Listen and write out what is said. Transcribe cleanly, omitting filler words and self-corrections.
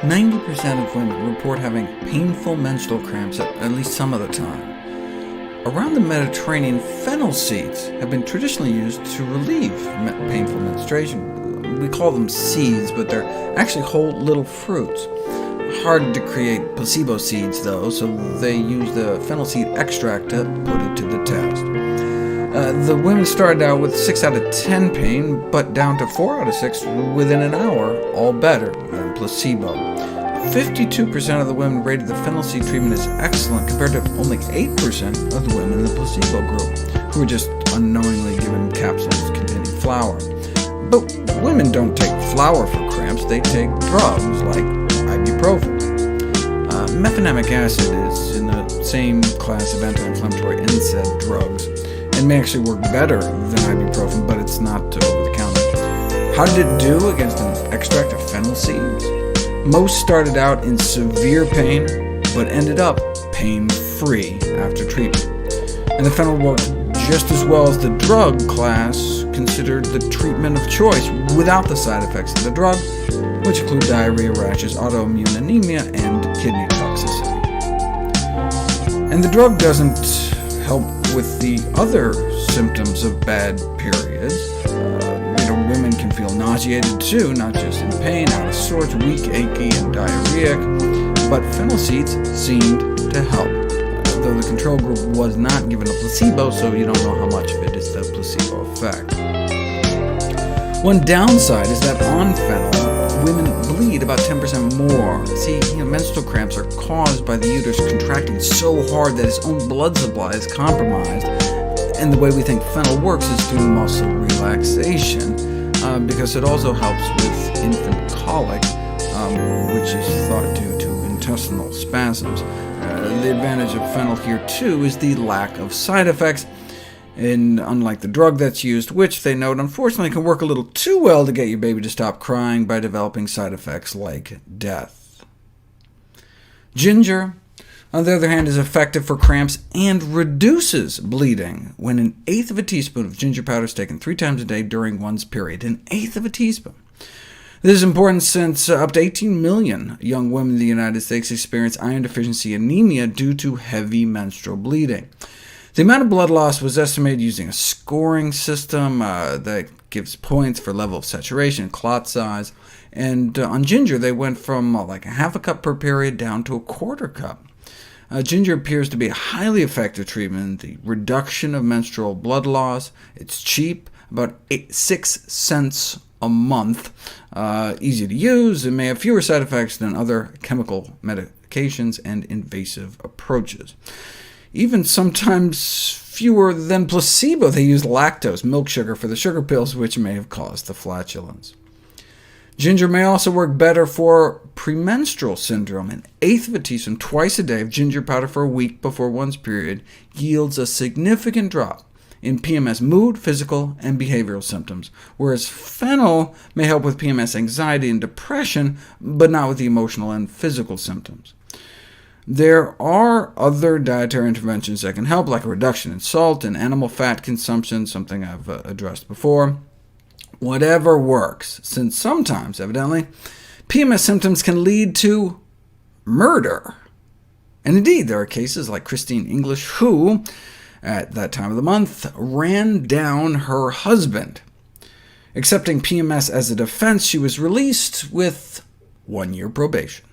90% of women report having painful menstrual cramps at least some of the time. Around the Mediterranean, fennel seeds have been traditionally used to relieve painful menstruation. We call them seeds, but they're actually whole little fruits. Hard to create placebo seeds, though, so they use the fennel seed extract to put it to the test. The women started out with 6 out of 10 pain, but down to 4 out of 6 within an hour, all better than placebo. 52% of the women rated the fennel seed treatment as excellent, compared to only 8% of the women in the placebo group, who were just unknowingly given capsules containing flour. But women don't take flour for cramps, they take drugs like ibuprofen. Mefenamic acid is in the same class of anti-inflammatory NSAID drugs, and may actually work better than ibuprofen, but it's not over-the-counter. How did it do against an extract of fennel seeds? Most started out in severe pain, but ended up pain-free after treatment. And the fennel worked just as well as the drug class considered the treatment of choice without the side effects of the drug, which include diarrhea, rashes, autoimmune anemia, and kidney toxicity. And the drug doesn't help with the other symptoms of bad periods. Women can feel nauseated too, not just in pain, out of sorts, weak, achy, and diarrheic, but fennel seeds seemed to help, though the control group was not given a placebo, so you don't know how much of it is the placebo effect. One downside is that on fennel, women bleed about 10% more. See, menstrual cramps are caused by the uterus contracting so hard that its own blood supply is compromised, and the way we think fennel works is through muscle relaxation, because it also helps with infant colic, which is thought due to intestinal spasms. The advantage of fennel here, too, is the lack of side effects, and unlike the drug that's used, which they note unfortunately can work a little too well to get your baby to stop crying by developing side effects like death. Ginger, on the other hand, is effective for cramps and reduces bleeding when 1/8 of a teaspoon of ginger powder is taken 3 times a day during one's period. 1/8 of a teaspoon. This is important since up to 18 million young women in the United States experience iron deficiency anemia due to heavy menstrual bleeding. The amount of blood loss was estimated using a scoring system that gives points for level of saturation and clot size, and on ginger they went from like a half a cup per period down to a quarter cup. Ginger appears to be a highly effective treatment in the reduction of menstrual blood loss. It's cheap, about 6 cents a month, easy to use, and may have fewer side effects than other chemical medications and invasive approaches. Even sometimes fewer than placebo. They use lactose, milk sugar, for the sugar pills, which may have caused the flatulence. Ginger may also work better for premenstrual syndrome. 1/8 of a teaspoon twice a day of ginger powder for a week before one's period yields a significant drop in PMS mood, physical, and behavioral symptoms, whereas fennel may help with PMS anxiety and depression, but not with the emotional and physical symptoms. There are other dietary interventions that can help, like a reduction in salt and animal fat consumption, something I've addressed before. Whatever works, since sometimes, evidently, PMS symptoms can lead to murder. And indeed, there are cases like Christine English, who, at that time of the month, ran down her husband. Accepting PMS as a defense, she was released with 1-year probation.